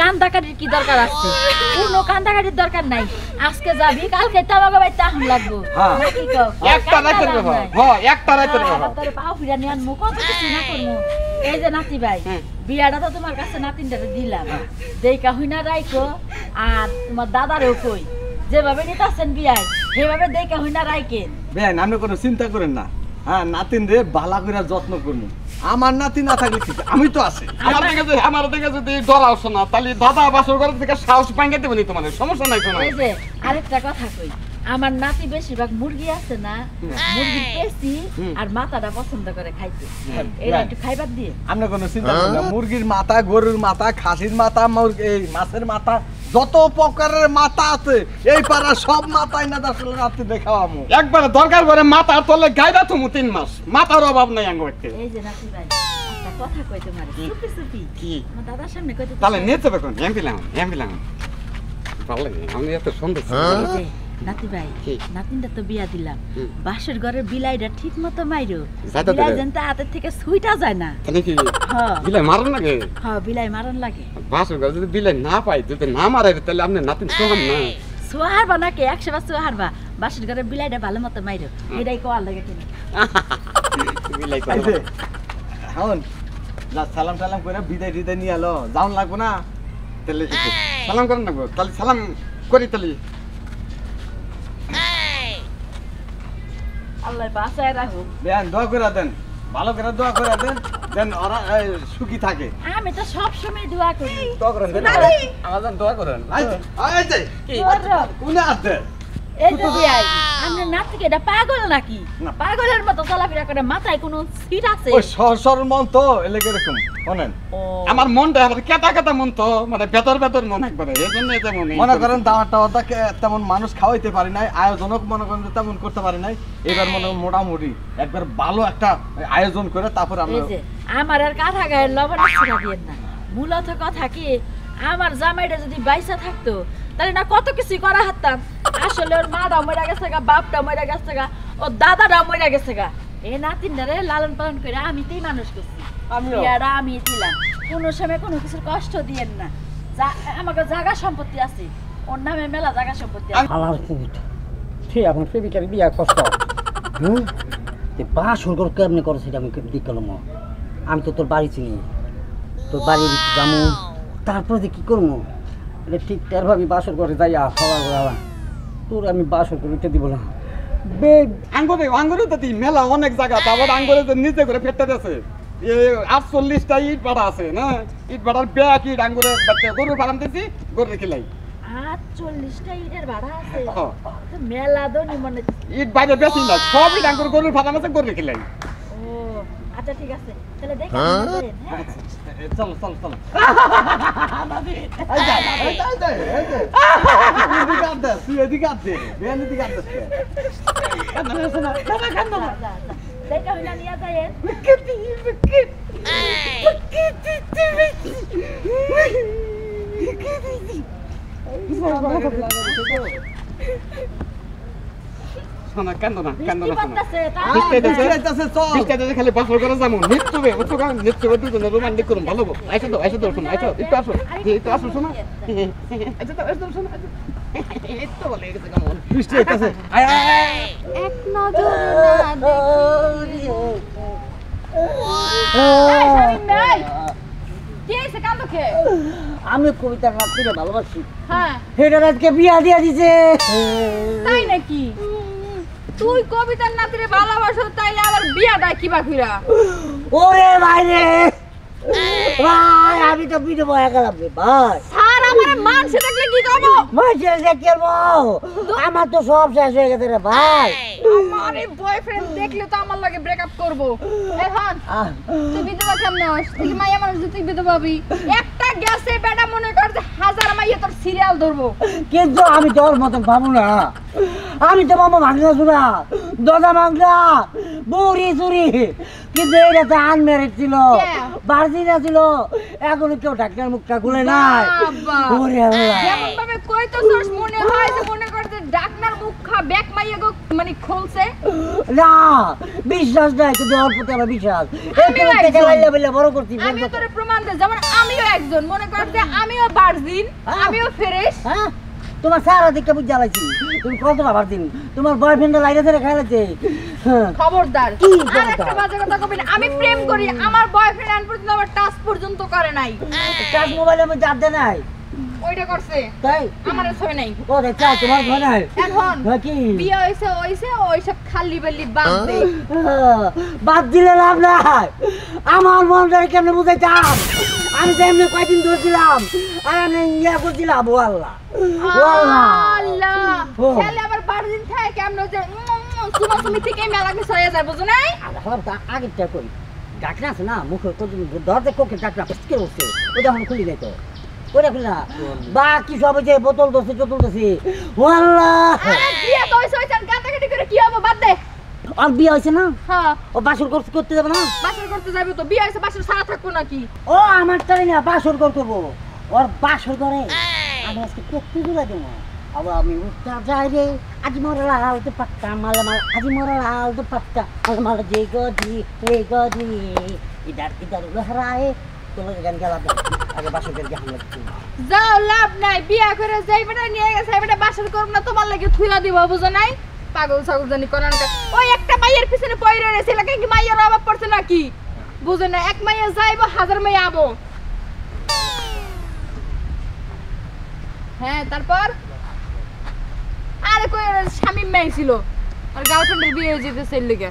কান্দাকাটির কি দরকার আছে? কোনো কান্দাকাটির দরকার নাই। আজকে যাবি, কালকে তোমাকে বাইতে আহম লাগবো। নাকি কও? একটা রাতের ব্যাপার। হ্যাঁ, একটা রাতের ব্যাপার। তোর পাও ফিরা নিয়ে আনমু, কত কিছু না করমু। এই যে নাতি ভাই, বিয়াটা তো তোমার কাছে নাতিনটারে দিলাম। দেইকা হইনা রাইকো, আর তোমার দাদারেও কই যেভাবে নিতাছেন বিয়ায় সেভাবে দেইকা হইনা রাইকেন। বেন আপনি কোনো চিন্তা করেন না। হ্যাঁ, নাতিন রে ভালো করে যত্ন করবো। আমার নাতি না থাকলে কি আমি তো আছি। আমার দিকে যদি ডরাও শোনা তাহলে দাদা বাসর ঘরের থেকে সাহস ভাঙে দেবো নি তোমাদের, সমস্যা নাই শোনা। এই যে আরেকটা কথা কই, আমার নাতি বেশিরভাগ মুরগি আছে না, মুরগির পেশি আর মাথাটা পছন্দ করে খাইতে। এরা একটু খাইবার দিয়ে আপনি কোনো চিন্তা করেন না। মুরগির মাথা, গরুর মাথা, খাসির মাথা, এই মাছের মাথা, যত প্রকারের মাথা আছে এই পাড়া সব মাথায় না আসলে রাত্রি দেখাবো। একবারে দরকার করে মাথা তলে গাইবা তুমি 3 মাস, মাথার অভাব নাই আঙ্গ একটা। এই যে নাতি ভাই একটা কথা কই তোমার, চুপি চুপি কি আমার দাদার সামনে কইতে। তাহলে নিয়ে যাবে কোন এম দিলাম ভালো লাগে। আমি এত সুন্দর নাতি ভাই, নাতিনটা তো বিয়া দিলাম, বাসের ঘরের বিলাইটা ঠিক মতো মাইরো। বিলাই জানতে হাতের থেকে ছুইটা যায় না। কি বিলাই মারন লাগে? হ্যাঁ, বিলাই মারন লাগে। বাসর ঘরে যদি বিলাই না পাই, যদি না মারে তাহলে আপনি নাতিন সোহাম না। সোহারবা নাকি 100 বার সোহারবা, বাসের ঘরের বিলাইটা ভালো মতো মাইরো। এটাই কোয়াল লাগে তুমি। বিলাই এই যে এখন না সালাম সালাম করে বিদায় দিতে নিয়ে এলো, যাওন লাগবো না? তাহলে সালাম করেন না, তাহলে সালাম করি। তাহলে আল্লাহ বাঁচায় রাখুক। বেন দোয়া করে দেন, ভালো করে দোয়া করে দেন, দেন ওরা সুখী থাকে। আমি তো সব সময় দোয়া করি। দোয়া করেন দেন, আমাদের দোয়া করেন। এই যে কি কোনে আছে? এই যে বিয়াই, আমরা নাতিকে এটা পাগল নাকি? পাগলের মতো চলাফেরা করে, মাথায় কোনো সিট আছে? ওই সরসর মন তো এলাকা এরকম শোনেন। আমার মনটা আমার কেটা কেটা মন তো, মানে ভেতর মন একবারে, এই জন্য এটা মনে করেন দাওয়াটা তেমন মানুষ খাওয়াইতে পারি নাই, আয়োজনক মনে করেন তেমন করতে পারি নাই। এবার মনে মোটামুটি একবার ভালো একটা আয়োজন করে তারপর আমরা। এই যে আমার আর কাঁথা গায়ের লবণ ছিটা দিয়েন না। মূলত কথা কি, আমার জামাইটা যদি বাইসা থাকতো তাহলে না কত কিছু করা হাততাম। আসলে ওর মাটা মরে গেছে গা, বাপটা মরে গেছে গা, ওর দাদাটা মরে গেছে গা। এই নাতিনটারে লালন পালন করে আমি তেই মানুষ করছি, আমি দিলাম। কোনো সময় কোনো কিছুর কষ্ট দিয়েন না। আমাকে জায়গা সম্পত্তি আছে, ওর নামে মেলা জায়গা সম্পত্তি আছে। আমার কুট ঠিক এখন প্রেমিকার বিয়া কষ্ট বা সরকার কেমনি করে সেটা আমি দেখলাম। আমি তো তোর বাড়ি চিনি, তোর বাড়ি যাবো, তারপরে কি করবো এটা ঠিক তার ভাবি বাসর করে যাই সবার তোর আমি বাসর করে উঠে দিব না। আঙ্গুরে তো মেলা অনেক জায়গা, তারপর আঙ্গুরে নিচে করে ফেটতে আছে। 48টা ইট ভাড়া আছে না, ইট ভাড়ার ব্যাগ ইট আঙ্গুরে গরুর ফার্ম দিয়েছি, গরুর খিলাই 48টা ইটের ভাড়া আছে। মেলা দনি মনে ইট বাইরে বেশি না, সব ইট আঙ্গুর গরুর ফার্ম আছে, গরুর খিলাই। ও আচ্ছা ঠিক আছে, তাহলে দেখেন। চলো চলো চলো। শোনা কান্দো না খালি বাসর করে যাবো। নিশ্চয় দুজনে রোমান্টিক করুন, ভালো আইসো তো শোনো, আইসো একটু আসো, একটু আসো শোনা। আচ্ছা তো আসো শোনা, একটু বলে গেছে কেমন বৃষ্টি হইতাছে। এক নজর না দেখি। আমি কবিতার রাত্রিরে ভালোবাসি, হেটার আজকে বিয়া দিয়া দিছে। তাই নাকি? তুই কবিতার নাতিরে ভালোবাসো, তাই আবার বিয়াটা কিবা ফিরা? ওরে ভাই রে ভাই, আমি তো বিয়ে বয়া গেলাম রে ভাই। স্যার আমারে মানছে দেখলে কি করব? মানছে দেখে আমার তো সব শেষ হয়ে গেছে রে ভাই। আমার এই বয়ফ্রেন্ড দেখলে তো আমার লাগে ব্রেকআপ করব। এখন তুই বিধবা কেমনে হস? তুই মাইয়া মানুষ তুই বিধবা হবি? একটা গ্যাসে বেটা মনে কর যে 1000 মাইয়া তোর সিরিয়াল ধরবো। কিন্তু আমি তোর মতো ভাবু না, আমি তো মামা ভাঙনা শুনা দাদা ভাঙনা বুড়ি চুরি, কিন্তু এটা তো আনম্যারিড ছিল, বার্জিনা ছিল, এখনো কেউ ডাক্তার মুখটা খুলে নাই। যেমন ভাবে কইতেছস মনে হয় যে মনে কর যে ডাকনার মুখ খা ব্যাক মাইয়া গো মানে খুলছে না বিশ্বাস নাই তো দেওয়ার প্রতি আমার বিশ্বাস আমিও এই থেকে একজন। লাইলা বলে বড় করছি আমিও তোরে প্রমাণ দে যেমন আমিও একজন মনে কর যে আমিও ভার্জিন হ্যাঁ। আমিও ফ্রেশ হ্যাঁ তোমার সারা দিকে বুঝ জ্বালাইছি তুমি কত আবার দিন তোমার বয়ফ্রেন্ড লাইনে ধরে খাইলাছে খবরদার কি আর খবরদার? একটা বাজে কথা কবি না আমি প্রেম করি আমার বয়ফ্রেন্ড আন পর্যন্ত আমার টাচ পর্যন্ত করে নাই টাচ মোবাইলের মধ্যে আড্ডা নাই ওইটা করছে তাই আমার ছয় নাই ও দেখা তোমার ঘর নাই এখন হ্যাঁ, কি বিয়ে হইছে ওইসব খালি বেলি বাদ দে বাদ দিলে লাভ নাই আমার মনটাকে কেমনে বুঝাইতাম আমি তো এমনি কয়দিন ধরছিলাম আর আমি ইয়া করছিলাম ও আল্লাহ ও আল্লাহ আল্লাহ ও। ছেলে আবার ভার্জিন থাকে কেমন যে তুমি থেকে মেলা কিছু হয়ে যায় বুঝো নাই আগেরটা কই ডাকনা আছে না মুখে দরজা কোকে ডাকনা ফসকে উঠছে ওটা এখন খুলি নাই তো ওটা খুলি না বাকি সব যে বোতল দোষে চতুল দোষে ও আল্লাহ আরে বিয়ে তো হইছে কাটাকাটি করে কি হবে বাদ দে আর বিয়ে হয়েছে না হ্যাঁ ও বাসর করতে যাবে না বাসর করতে যাবে তো বিয়ে হইছে বাসর সারা থাকবো নাকি ও আমার তাই না বাসর করবো ওর বাসর করে আমি আজকে পেট্টি জুড়ে দেবো আবার আমি উঠতে যাই রে আজ মরা লাল তো পাক্কা মালা মালা আজ মরা লাল তো পাক্কা মালা মালা যে গজি রে গজি ইদার লহরায়ে তোমার গান গেলা আগে বাসর করে হামলা যাও লাভ নাই বিয়ে করে যাই বেটা নিয়ে গেছে বেটা বাসর করব না তোমার লাগি থুইয়া দিব বুঝো নাই পাগল ছাগল জানি কোনান ওই একটা মাইয়ের পিছনে পয়রে রয়েছে লাগে কি মাইয়ের অভাব পড়ছে নাকি বুঝো না এক মাইয়া যাইবো হাজার মাইয়া আবো হ্যাঁ তারপর আরে কই স্বামী মেয়ে ছিল আর গার্লফ্রেন্ডের বিয়ে হয়ে যেতেছে এর লিগে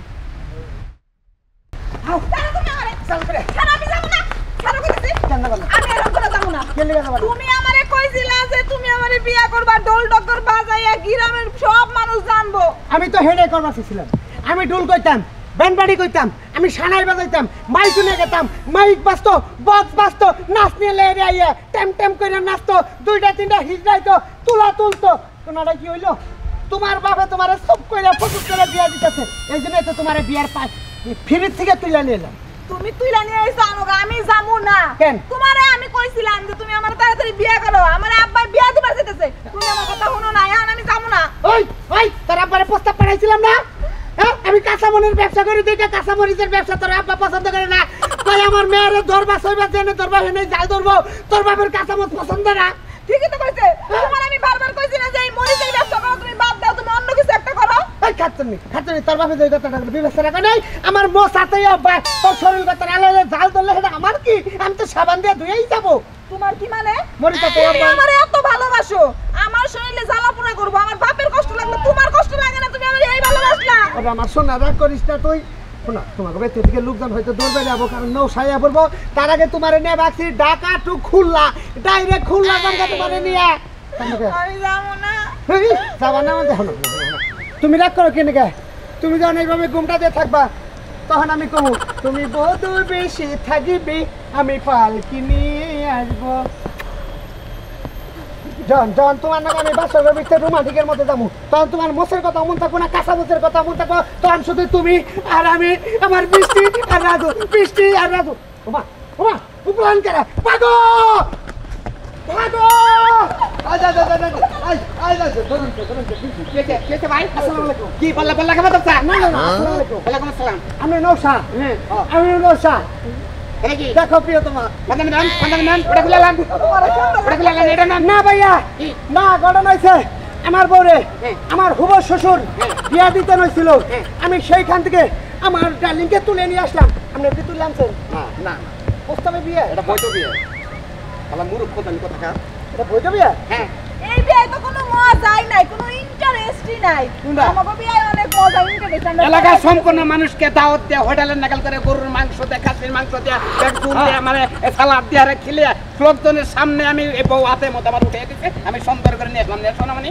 তুমি আমারে কইছিলা যে তুমি আমারে বিয়া করবা ঢোল ডগর বাজাইয়া গ্রামের সব মানুষ জানবো আমি তো হেডে করবার চেয়েছিলাম আমি ঢোল কইতাম ব্যান্ড বাড়ি কইতাম আমি সানাই বাজাইতাম মাইক শুনে গেতাম মাইক বাজতো বক্স বাজতো নাচ নিয়ে লেরে আইয়া টেম টেম করে নাচতো দুইটা তিনটা হিজড়াইতো তুলা তুলতো কোনটা কি হইলো তোমার বাবা তোমারে সব কইরা ফসুস করে বিয়া দিতেছে এই জন্য তো তোমার বিয়ার পাস ফিরির থেকে তুইলা নিয়ে এলাম তুমি তুইলা নিয়ে আইছো আনোগা আমি যামু না কেন? তোমারে আমি কইছিলাম যে তুমি আমার তাড়াতাড়ি বিয়ে করো আমার আব্বা বিয়া দিবার যেতেছে তুমি আমার কথা শুনো না এখন আমি যামু না ওই ওই তোর আব্বারে প্রস্তাব পাঠাইছিলাম না হ্যাঁ আমি কাঁচামরিচের ব্যবসা করি দুইটা কাঁচামরিচের ব্যবসা তোর আব্বা পছন্দ করে না তাই আমার মেয়ের ধরবা সইবা জেনে ধরবা হেনে জাল ধরবো তোর বাবার কাঁচামরিচ পছন্দ না ঠিকই তো কইছে তোমার আমি বারবার কইছি না যে এই মরিচের ব্যবসা করো তুমি বাদ দাও তুমি অন্য কিছু একটা করো ওই খাচ্ছনি তোর বাপে যে কথাটা বিবেচনা করে নাই আমার মো সাথে তোর শরীর কথা আলাদা জাল ধরলে সেটা আমার কি আমি তো সাবান দিয়ে ধুয়েই যাবো তোমার কি মানে মরিচাতে তুমি আমারে এত ভালোবাসো আমার শরীরে জ্বালাপোড়া করবো আমার বাপের কষ্ট লাগলো তোমার কষ্ট লাগে না তুমি আমারে এই ভালোবাসলা আমার সোনা রাগ করিস না তুই শোনা তোমাকে বেতে থেকে লোকজন হয়তো দৌড়বে যাবো কারণ নৌ সাইয়া পড়বো তার আগে তোমার নিয়ে বাকি ঢাকা টু খুললা ডাইরেক্ট খুললা জামকা তোমার নিয়ে আমি যাবো না যাবা না দেখো তুমি রাগ করো কেন গে তুমি যখন এইভাবে ঘুমটা দিয়ে থাকবা তখন আমি কমু তুমি বহুত বেশি থাকিবি আমি পালকি নিয়ে আসবো যখন তোমার নামে আমি বাসর ভিতরে রোমান্টিকের মধ্যে যাবো তখন তোমার মোষের কথা মন থাকবো না কাঁচা মোষের কথা মন থাকবো তখন শুধু তুমি আর আমি আমার বৃষ্টি আর রাজু ওমা ওমা উপলান কেরা পাগো পাগো কি বললা বললা খাবার দরকার না আমি নৌসা আমি নৌসা দেখো প্রিয় তোমার না ভাইয়া না ঘটনা হয়েছে আমার বউরে আমার হুবর শ্বশুর বিয়া দিতে নইছিল আমি সেইখান থেকে আমার ডার্লিংকে তুলে নিয়ে আসলাম আপনি কি তুলে আনছেন না প্রস্তাবে বিয়ে এটা বৈধ বিয়ে তাহলে মুরুখ কথা কথা এটা বৈধ বিয়ে হ্যাঁ এই বিয়ে তো কোনো মজাই নাই কোনো ইন্টারেস্টই নাই আমাকে বিয়ে অনেক মজা ইন্টারেস্ট এলাকার সম্পূর্ণ মানুষকে দাওয়াত দেয়া হোটেলের নাগাল করে গরুর মাংস দেয়া খাসির মাংস দেয়া পেট চুল দেয়া মানে সালাদ দেয়া রে খিলে লোকজনের সামনে আমি এই বউ হাতে মধ্যে আমার উঠে দিতে আমি সুন্দর করে নিয়ে আসলাম শোনা মানে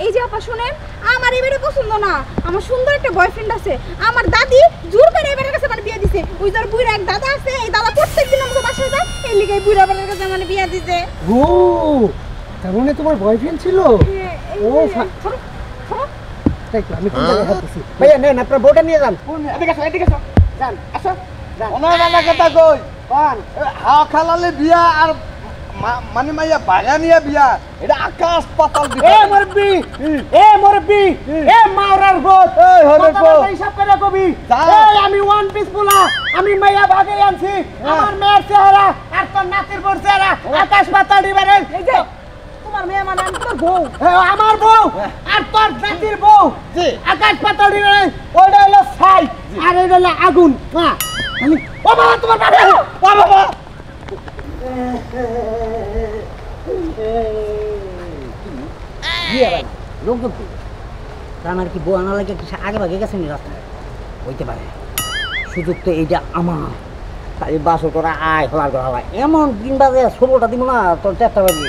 এই যে আপা শুনেন আমার এবারে পছন্দ না আমার সুন্দর একটা বয়ফ্রেন্ড আছে আমার দাদি জোর করে এবারের কাছে মানে বিয়ে দিছে ওই যার বুইরা এক দাদা আছে এই দাদা প্রত্যেকদিন আমাকে বাসায় যায় এই লিগে বুইরা বাবার কাছে মানে বিয়ে দিছে ও তার মানে তোমার বয়ফ্রেন্ড ছিল ও তাই তো আমি কোন জায়গায় হাঁটতেছি ভাইয়া নেন আপনার বউটা নিয়ে যান এদিকে আসো যান আসো ওনার কথা কই কোন হাওয়া খালালে বিয়া আর মানে মাইয়া বাগানিয়া বিয়া এটা আকাশ পাতাল এ মুরব্বি এ মাওরার গোত এই হরের গোত। হিসাব করে কবি যা। এই আমি ওয়ান পিস পোলা আমি মাইয়া ভাগে আনছি আমার মেয়ের চেহারা আর তোর নাতির বোর চেহারা আকাশ পাতাল ডিফারেন্স এই যে তোমার মেয়ে মানে আমি তোর বউ আমার বউ আর তোর নাতির বউ জি। আকাশ পাতাল ডিফারেন্স ওটা হলো ছাই আর এটা হলো আগুন হ্যাঁ আমি ও বাবা তোমার বাবা ও বাবা বিয়ে ভাই লোকজন তো আমার কি বউ আনা লাগে কিছু আগে ভাগে গেছে নি রাস্তায় হইতে পারে সুযোগ তো এইটা আমার তাই বাসর করা আয় হলার করা হয় এমন দিন বাজে 16টা দিব না তোর 4টা বাজে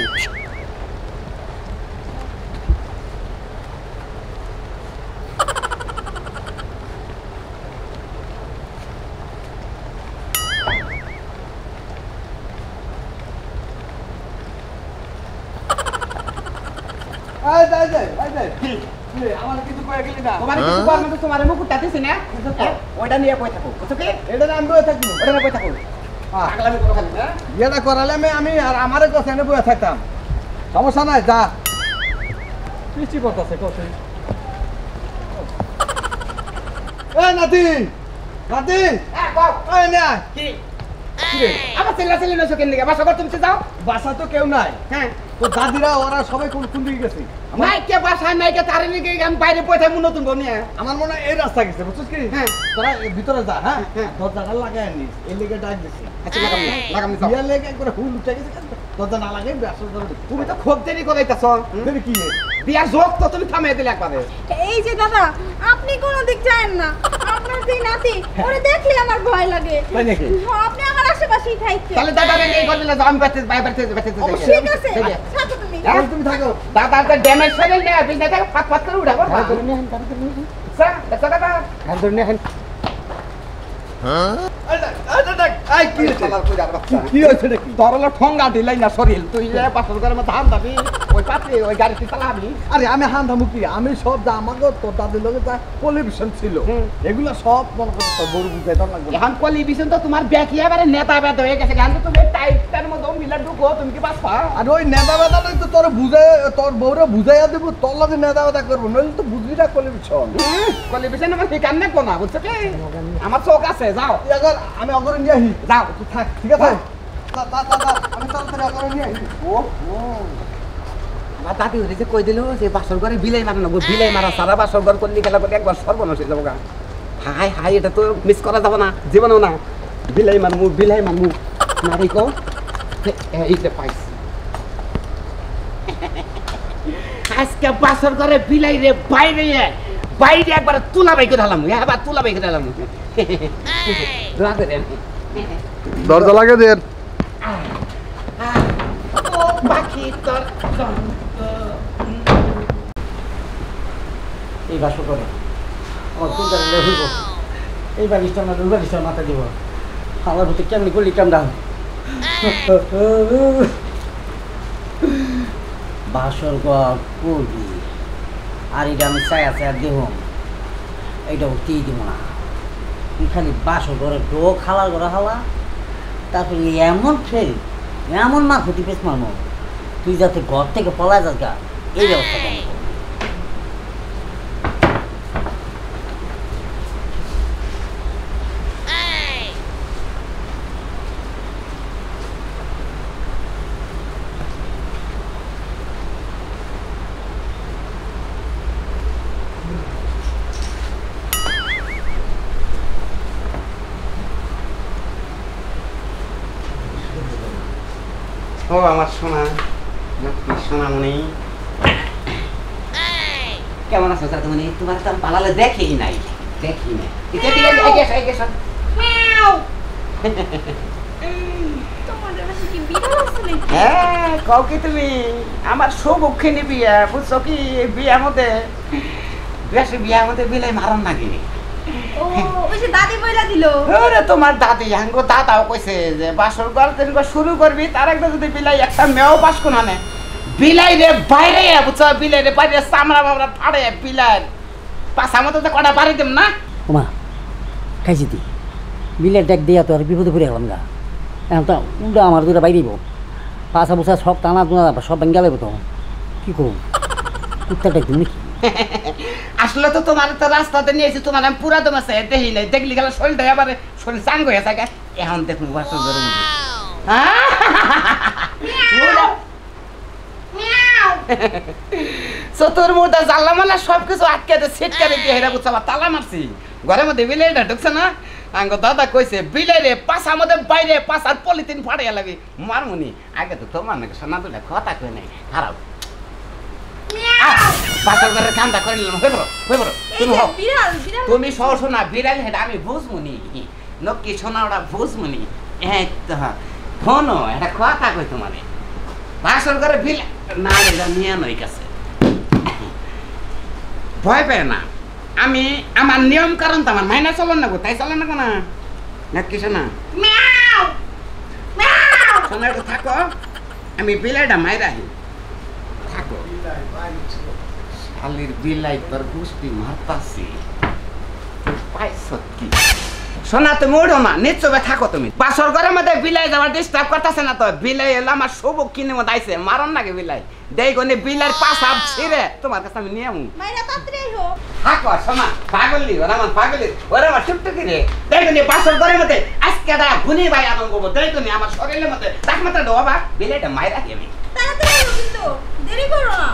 এই যাই যাই এই যাই কি আমার কিছু কয়ে গেলি না তোমার কিছু কর মতো তোমার মুকুটটা দিছি না ওইটা নিয়ে কই থাকো বুঝছো কি এটা না আমি বয়ে থাকবো ওটা নিয়ে কই থাকো আগলামি করো খালি না এটা করালে আমি আর আমারে কাছে এনে বয়ে থাকতাম সমস্যা নাই যা পিছি করতেছে কত এই নাতি নাতি এই না কি কি রে আবার চেল্লা চেল্লি নছো কেন দিকে বাসা কর তুমি যাও বাসা তো কেউ নাই হ্যাঁ তো দাদিরা ওরা সবাই কোন দিকে গেছে নাই কে বাসা নাই কে তারে নিকে আমি বাইরে পয়সা মু নতুন বউ নিয়ে আমার মনে হয় এই রাস্তা গেছে বুঝছিস কি হ্যাঁ। তোরা এই ভিতরে যা হ্যাঁ হ্যাঁ। দরজাটা লাগাই আনিস এই লেগে ডাক দিছি আচ্ছা লাগাম যাও বিয়ার লেগে একবার হুল উঠে গেছে দরজা না লাগাই ব্যবসা করে তুমি তো খুব দেরি করাইতাছ দেরি কি বিয়ার যোগ তো তুমি থামিয়ে দিলে একবারে এই যে দাদা আপনি কোনো দিক যায়েন না আপনার যে নাতি ওরে দেখলে আমার ভয় লাগে তাই নাকি? আপনি আমার আশেপাশেই থাকছেন তাহলে দাদা রে এই করলে যাও আমি বাইতে ঠিক আছে থাকো তুমি এখন তুমি থাকো দাদা তো ড্যামেজ হয়ে গেল বিজনেস থেকে ফাট ফাট করে উঠাবো স্যার দেখো দাদা হ্যাঁ ধরে নিয়ে এই কি হয়েছে? কি হয়েছে নাকি ধরলো ঠোঙ্গা দিলাই না শরীর তুই যে পাথর করে মতো ধান দাবি ওই পাত্রে ওই গাড়িতে চালাবি আরে আমি হান ধামুকি আমি সব যা আমাকে তোর দাদির লগে যা পলিভিশন ছিল হুম। এগুলো সব মনে করতে গরু বুঝাই তো লাগবে এখন কলিভিশন তো তোমার ব্যাকি এবারে নেতা বেদ হয়ে গেছে এখন তো তুমি টাইপটার মতো মিলা ঢুকো তুমি কি বাস পা আর ওই নেতা বেদাটাই তো তোর বুঝাই তোর বউরে বুঝাইয়া দেবো তোর লগে নেতা বেদা করবো নইলে তো বুঝবি না পলিভিশন কলিভিশন আমার ঠিকান না কোনা বুঝছো কি আমার চোখ আছে যাও এবার আমি অগরে নিয়ে আসি যাও তুই থাক ঠিক আছে আমি তাড়াতাড়ি অগরে নিয়ে আসি ও আমার দাদি হরে যে কই দিল যে বাসর ঘরে বিলাই মারানো বিলাই মারা সারা বাসর ঘর করলি খেলা করে একবার সর্বনাশ হয়ে যাবো গা হাই হাই এটা তো মিস করা যাবো না জীবনেও না বিলাই মারমু নারী কো এইটা পাইছি আজকে বাসর ঘরে বিলাই রে বাইরে একবার তুলা বাই করে হলাম এবার তুলা বাই করে হলাম দোয়া করে দরজা লাগে দেন ও পাখি তোর এই বাসর করে আমার কোন জায়গায় হইব এই বালিশটা না দুই বালিশটার মাথা দিব আমার ভিতরে কেমনি করলি কেমন বাসর ঘর করবি আর এটা আমি চাই আছে আর দেহ এইটা উঠতেই দিব না তুই খালি বাসর ঘরে ঢোক হালার ঘরে হালা তারপরে এমন ফেল এমন মার ক্ষতি পেস মারমো তুই যাতে ঘর থেকে পলায় যাস গা এই ব্যবস্থা করবো ও আমার সোনা সোনামণি কেমন আছো চাতুমণি তোমার তো পালালে দেখি নাই তোমাদের বাসায় কি বিড়াল আছে নাকি হ্যাঁ কও কি তুমি আমার সৌভক্ষিনী বিয়া বুঝছো কি বিয়ার মধ্যে বেশি বিয়ার মধ্যে বিলাই মারণ নাকি ও ওই যে দাদি বইলা দিল ওরে তোমার দাদি হাঙ্গো দাদাও কইছে যে বাসর ঘর যেন শুরু করবি তার একটা যদি বিলাই একটা মেয়েও পাস কোন আনে বিলাই রে বাইরে বুঝছো বিলাই রে বাইরে চামড়া মামড়া ফাড়ে বিলাই পাশা মতো তো কটা বাড়ি দেব না ওমা খাইছি তুই বিলের ডেক দিয়া তো আর বিপদে পড়ে গেলাম গা এখন তো উল্টা আমার দুটা বাইরেব পাশা পুষা সব টানা টুনা সব ভেঙে গেলে তো কি করবো কুত্তাটা একদম নাকি আসলে তো তোমার তো রাস্তাতে নিয়েছি তোমার আমি পুরা তোমার দেখি নাই দেখলি গেলে শরীরটা এবারে শরীর চাঙ্গ হয়ে থাকে এখন দেখুন বাসর ঘরের মধ্যে চতুর মুর্দা জানলা মালা সবকিছু আটকে ছিটকে দিয়ে হেরা বুঝছে তালা মারছি ঘরের মধ্যে বিলাইটা ঢুকছে না আঙ্গ দাদা কইছে বিলাইরে পাশার মধ্যে বাইরে পাশার পলিথিন ফাড়িয়া লাগবে মারমুনি আগে তো তোমার নাকি সোনা দুটা কথা কই নাই খারাপ পাশার ঘরের কামটা করে নিলাম হয়ে পড়ো তুমি হোক তুমি সহ শোনা বিড়াল হেটা আমি বুঝমুনি নক্কি সোনা ওটা বুঝমুনি এই তো শোনো এটা কথা কই তোমার পাশার ঘরে বিলা না এটা নিয়ে নই কাছে ভয় পায় না আমি আমার নিয়ম কারণ তো আমার মাইনা চলন না গো তাই চলে না কোনা নাকি শোনা শোনা একটু থাকো আমি বিলাইটা মাইরা আহি থাকো শালির বিলাই তোর গুষ্টি মারতাছি পাইছ কি শোনা তুমি উঠো না নিশ্চয় থাকো তুমি বাসর ঘরের মধ্যে বিলাই যাওয়ার ডিস্টার্ব করতেছে না তো বিলাই এলো আমার সবুক কিনে মতো আইছে মারন নাকি বিলাই দেই গনে বিলাইর পাশাব ছিঁড়ে তোমার কাছে আমি নিয়ে আমু থাকো শোনা পাগলি ওরা আমার পাগলি ওরা আমার টুকটুকি রে দেই গনে বাসর ঘরের মধ্যে আজকে দা গুনি ভাই আদম করবো দেই গনে আমার শরীরের মধ্যে তাকমাত্রা ডোবা বিলাইটা মাইরা কি আমি দেরি করো না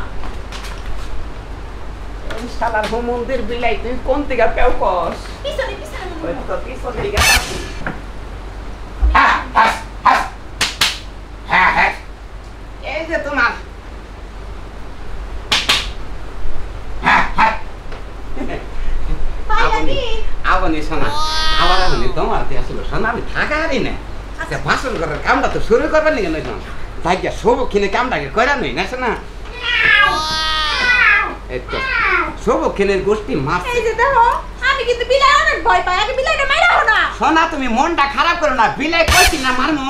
শালার মন্দির বিলাই তুই কোন দিকে পেও কস পিছনে ওই তো পিছনে গেছে হ্যাঁ হ্যাঁ হ্যাঁ হ্যাঁ হ্যাঁ এই যে তোমার হ্যাঁ হ্যাঁ আবনি শোনা আবার আবনি তোমার আসলে শোনা আমি থাকারই না আচ্ছা ভাষণ করার কামটা তো শুরু করবেন নাকি নয় তাই গিয়া সব কিনে কামটাকে করা নই না শোনা এই তো সব কিনের গোষ্ঠী মাছ এই যে দেখো আমি কিন্তু বিলাই অনেক ভয় পাই আগে বিলাইটা মাইরাও না শোনা তুমি মনটা খারাপ করো না বিলাই কইছি না মারমু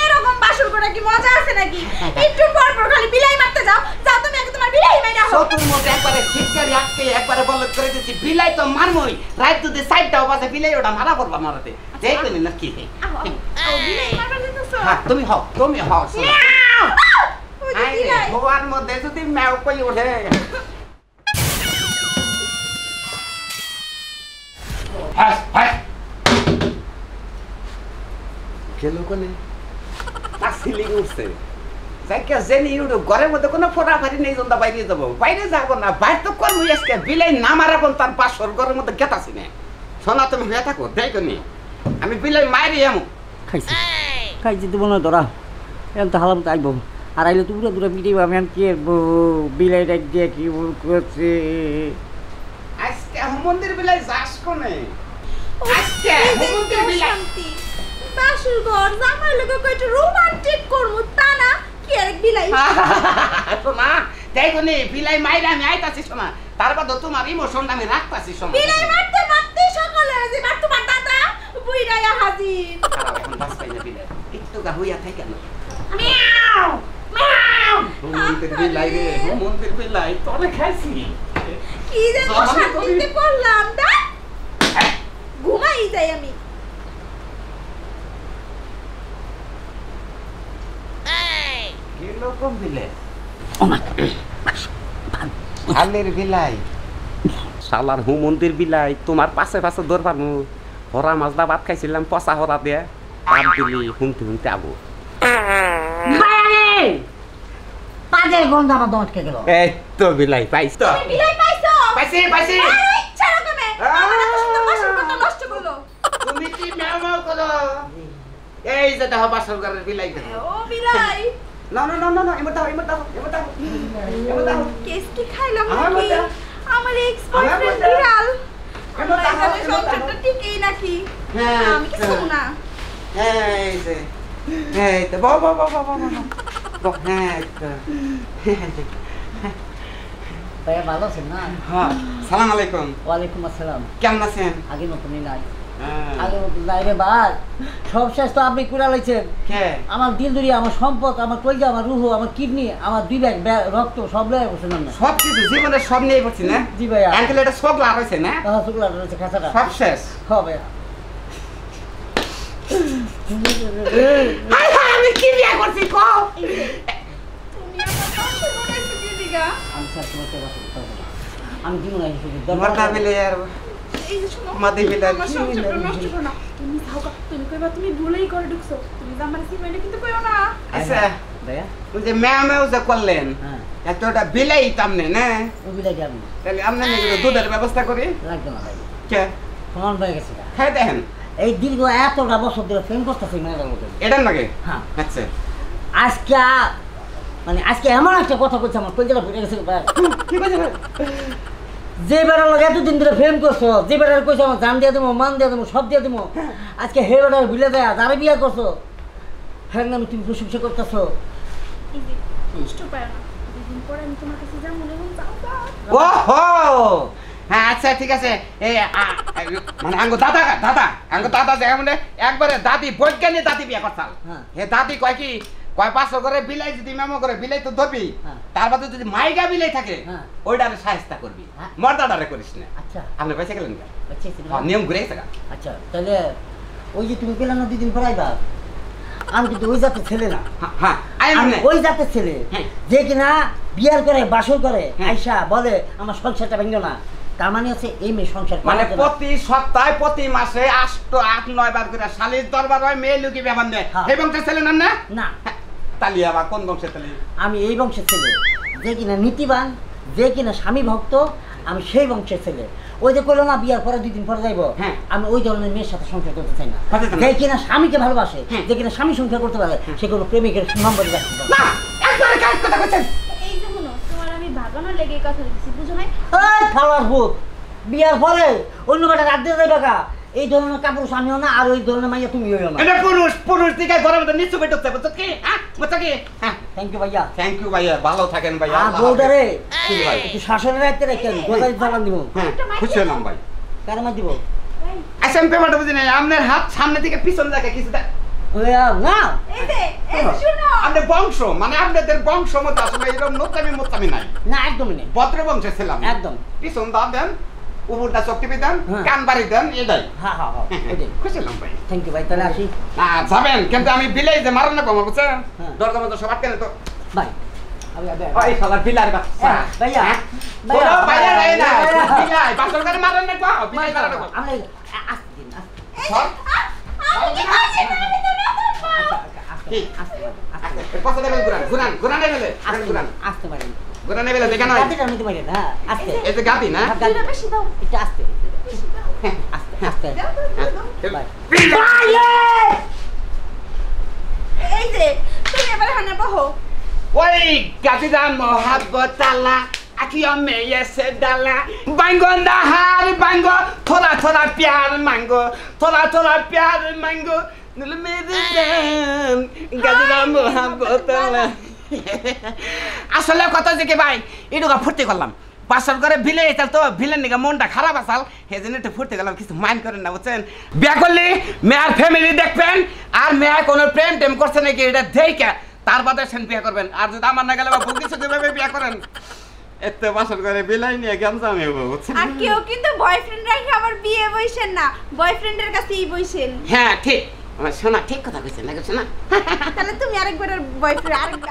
এরকম বাসর করে কি মজা আছে নাকি একটু পর পর খালি বিলাই মারতে যাও যাও তুমি আগে তোমার বিলাই মাইরা হও চতুর মধ্যে একবারে ছিটকারি আটকে একবারে বলদ করে দিচ্ছি বিলাই তো মারমই রাত যদি সাইডটাও বাজে বিলাই ওটা মারা পড়বা মারাতে দেখবেন না কি বিলাই মারবার দিতেছো হ্যাঁ তুমি হও শোনা ওই যে বিলাই ভগবান মধ্যে যদি ম্যাও কই ওঠে হ্যাঁ হ্যাঁ কেলো কোনে তা সিলিং উঠছে যাইকে জেনি উঠো ঘরের মধ্যে কোনো ফোটাফাটি নেই জন্দা বাইরে যাবো বাইরে যাবো না বাইরে তো করবো আজকে বিলাই না মারাবো তার বাসর ঘরের মধ্যে গেতাছি না শোনা তুমি হয়ে থাকো দেখো নি আমি বিলাই মাইরে এমন খাইছি দেবো না তোরা এখন তো হালাম তো আইব আর আইলে তো পুরো দূরে পিটিয়ে আমি কি বিলাই ডাক দিয়ে কি করছে আজকে মন্দির বিলাই যাস কোনে আজকে মন্দির বিলাই বাসর ঘর জামাই লোকে কইতে রোমান্টিক করমু তা না কি আরেক বিলাই শোনা দেখো নি বিলাই মাইরে আমি আইতাছি শোনা তারপর তো তোমার ইমোশনটা আমি রাখতাছি শোনা বিলাই মারতে মারতে সকালে যে মার তোমার দাদা বুইরায়া হাজির এখন বাস পাই না বিলাই একটু গা হইয়া থাকে না মিয়াও মিয়াও মন্দির বিলাই রে মন্দির বিলাই তোরে খাইছি কি যে শান্তিতে পড়লাম দা ঘুমাই যাই আমি কিরকম বিলাই ভালের বিলাই শালার মন্দির বিলাই তোমার পাশে পাশে দৌড় পারমু হরা মাছলা ভাত খাইছিলাম পচা হরা দিয়ে ভাত দিলি হুমতে আবু পাজের গন্ধ আমার দমটকে গেল এই তো বিলাই পাইছ তো তুমি বিলাই পাইছো পাইছি আরে ইচ্ছা রকমে আমার এত সুন্দর বাসর ঘরটা নষ্ট করলো তুমি কি মেও করো এই যে দেখো বাসর ঘরের বিলাই দেখো ও বিলাই না এমন দাও কেস কি খাইলাম আমার নাকি মধ্যে। আমার এক্স বয়ফ্রেন্ড আমার মধ্যে। বিড়াল এমন দাও, এখানে এমন দাও। সংসারটা ঠিকই নাকি হ্যাঁ, আমি কিছু না এই যে এই তো বাহ হ্যাঁ তো ভাইয়া ভালো আছেন না হ্যাঁ সালাম আলাইকুম ওয়ালাইকুম আসসালাম কেমন আছেন আগে নতুনই নাই হ্যাঁ। আগে নতুন নাই রে ভাই সব শেষ তো আপনি কুড়া লাইছেন কে আমার দিল দরি আমার সম্পদ আমার কলজা আমার রুহ আমার কিডনি আমার দুই ব্যাগ রক্ত সব লয়ে বসেন না সব কিছু জীবনের সব নিয়ে পড়ছি না জি ভাইয়া অ্যাঙ্কেল এটা শোকলা রয়েছে না শুক্লা রয়েছে খাঁচাটা সব শেষ হবে আমি কি বিয়া করছি কও তুমি আমার পাশে বনাইছো কি দিগা আমি স্যার তোমাকে বাসা করতে হবে না। আমি দিব না এই সুযোগ মরতা বিলে আর এই যে শোনো মাদি বিলে আমার সংসারটা নষ্ট করো না তুমি থাকা তুমি কইবা তুমি ভুলেই করে ঢুকছো তুমি যে আমার সিমেন্টে কিন্তু কইও না আচ্ছা ভাইয়া ওই যে ম্যাও যে করলেন হ্যাঁ একটা বিলাই তামনে না ওই বিলাইতে আমি তাহলে আমরা নাকি দুধের ব্যবস্থা করি লাগবে না ভাই কে সমান হয়ে গেছে গা। খাই দেখেন এই দীর্ঘ এতটা বছর ধরে ফ্রেম করতেছি মেয়েদের মধ্যে এটার নাকি হ্যাঁ আচ্ছা আজকে মানে আজকে এমন একটা কথা কইছে আমার কইজা ফুটে গেছে ভাই কি কইছে ভাই? যে বেড়ার লোক এতদিন ধরে ফ্রেম করছো যে বেড়ার কইছে আমার জান দিয়ে দেবো মান দিয়ে দেবো সব দিয়ে দেবো আজকে হে বেড়ার ভুলে দেয়া যারা বিয়া করছো হ্যাঁ নামে তুমি প্রশংসা করতেছো এই যে কষ্ট পায় না দুদিন পরে আমি তোমার কাছে যাবো মনে হয় যাও যাও ওহো হ্যাঁ আচ্ছা ঠিক আছে এই মানে আঙ্গো দাদা আঙ্গো দাদা যে মানে একবারে দাদি বৈজ্ঞানিক দাদি বিয়ে করতাল হ্যাঁ। হে দাদি কয় কি কয় 500 করে বিলাই যদি মেমো করে বিলাই তো ধরবি হ্যাঁ। তার বাদে যদি মাইগা বিলাই থাকে হ্যাঁ। ওইটারে সাহায্য করবি হ্যাঁ। মর্দাডারে করিস না আচ্ছা আপনি পয়সা গেলেন না আচ্ছা নিয়ম ঘুরে গেছে গা। আচ্ছা তাহলে ওই যে তুমি পেলাম না দুদিন পর আইবা আমি কিন্তু ওই জাতের ছেলে না হ্যাঁ আই আমি মানে ওই জাতের ছেলে হ্যাঁ। যে কিনা বিয়ার করে বাসর করে হ্যাঁ। আইসা বলে আমার সংসারটা ভেঙো না তার মানে হচ্ছে এই মেয়ে সংসার মানে করার জন্য- প্রতি সপ্তাহে প্রতি মাসে 8 9 বার করে শালির দরবার হয় মেয়ে লুকি ব্যাপার নেই হ্যাঁ। এই বংশের ছেলে নাম না না তালি আবার কোন বংশের তালি আমি এই বংশের ছেলে যে কিনা নীতিবান যে কিনা স্বামী ভক্ত আমি সেই বংশের ছেলে ওই যে কইলো না বিয়ার পরে 2 দিন পরে যাইবো হ্যাঁ। আমি ওই ধরনের মেয়ের সাথে সংসার করতে চাই না করতে চান না? যে কিনা স্বামীকে ভালোবাসে হ্যাঁ। যে কিনা স্বামী সংসার করতে পারে সে কোনো প্রেমিকের নম্বরে যাচ্ছে না একবারে কাজ কথা কইছেন এই যে শুনো তোমার আমি ভাগানোর লেগে এই কথা দিচ্ছি বুঝো নাই এই খালার ভূত বিয়ার পরে অন্য বেটা রাত দিয়ে যাইবা কা এই ধরনের কাপড় আমিও না আর ওই ধরনের মাইয়া তুমি হইও না এটা পুরুষ দিকে ঘরের মধ্যে নিচু বেট হচ্ছে বুঝছো কি হ্যাঁ বুঝছো কি হ্যাঁ থ্যাংক ইউ ভাইয়া থ্যাংক ইউ ভাইয়া ভালো থাকেন ভাইয়া আর আল্লাহ বউটা রে হাফেজ। কি ভাই একটু শাসনের রাখতে রেখেন গোদাই চালান দিব হ্যাঁ খুশি হলাম ভাই কার মার দিব আচ্ছা আমি পেপারটা বুঝি নাই আপনার হাত সামনে থেকে পিছন দেখে কিছু দেখ ওই না এই যে শুনো আপনার বংশ মানে আপনাদের বংশ মতো আসলে এরকম মোতামি নাই না একদমই নেই ভদ্র বংশের ছিলাম একদম। পিছন দা দেন উপরটা চোখ টিপে দেন হ্যাঁ। কান বাড়ি দেন এটাই হ্যাঁ হ্যাঁ হ্যাঁ ওইটাই। খুশি হলাম ভাই থ্যাংক ইউ ভাই তাহলে আসি না যাবেন কিন্তু আমি বিলাই যে মারণ না কমা বুঝছেন হ্যাঁ। দরকার মতো সব আটকে তো বাই আমি ওই শালার বিলার বাচ্চা ভাইয়া ওরা বাইরে নাই না ভাইয়া। বিলাই বাসর করে মারণ না কো বিলাই মারণ না কো আমরা আসতে দিন আসতে সর কি কত দেবেন গুরান নেবেলে আসতে পারি গুরান নেবেলে দেখে নয় গাড়িটা নিতে পারি না আসতে এই যে গাদি না দুইটা বেশি দাও একটু আসতে আসতে আসতে বাই এই যে তুমি এবারে হানে বহো ওই গাদিদা মোহাব্বত আল্লাহ আখিয়া মেয়ে সে ডালা বাঙ্গো নাহার বাঙ্গো থোড়া থোড়া প্যার মাঙ্গো থোড়া প্যার মাঙ্গো নীল মেরে জান গাদিদা মোহাব্বত আল্লাহ আসলে কথা যে কি ভাই এটুকা ফুর্তি করলাম বাসর করে ভিলে চাল তো ভিলেন নিকা মনটা খারাপ আসাল সেই জন্য একটু ফুর্তি করলাম কিছু মাইন্ড করেন না বুঝছেন বিয়া করলে মেয়ার ফ্যামিলি দেখবেন আর মেয়া কোনো প্রেম টেম করছে নাকি এটা দেখে তার বাদে সেন বিয়া করবেন আর যদি আমার না গেলে বা ভুল কিছু যেভাবে বিয়া করেন এত বাসর করে বিলাই নিয়ে গেমজামে বুঝছেন আর কেউ কিন্তু বয়ফ্রেন্ড রেখে আবার বিয়ে বইছেন না বয়ফ্রেন্ডের কাছেই বইছেন হ্যাঁ ঠিক আমার শোনা ঠিক কথা কইছেন না শোনা তাহলে তুমি আরেকবার বয়ফ্রেন্ড আরেক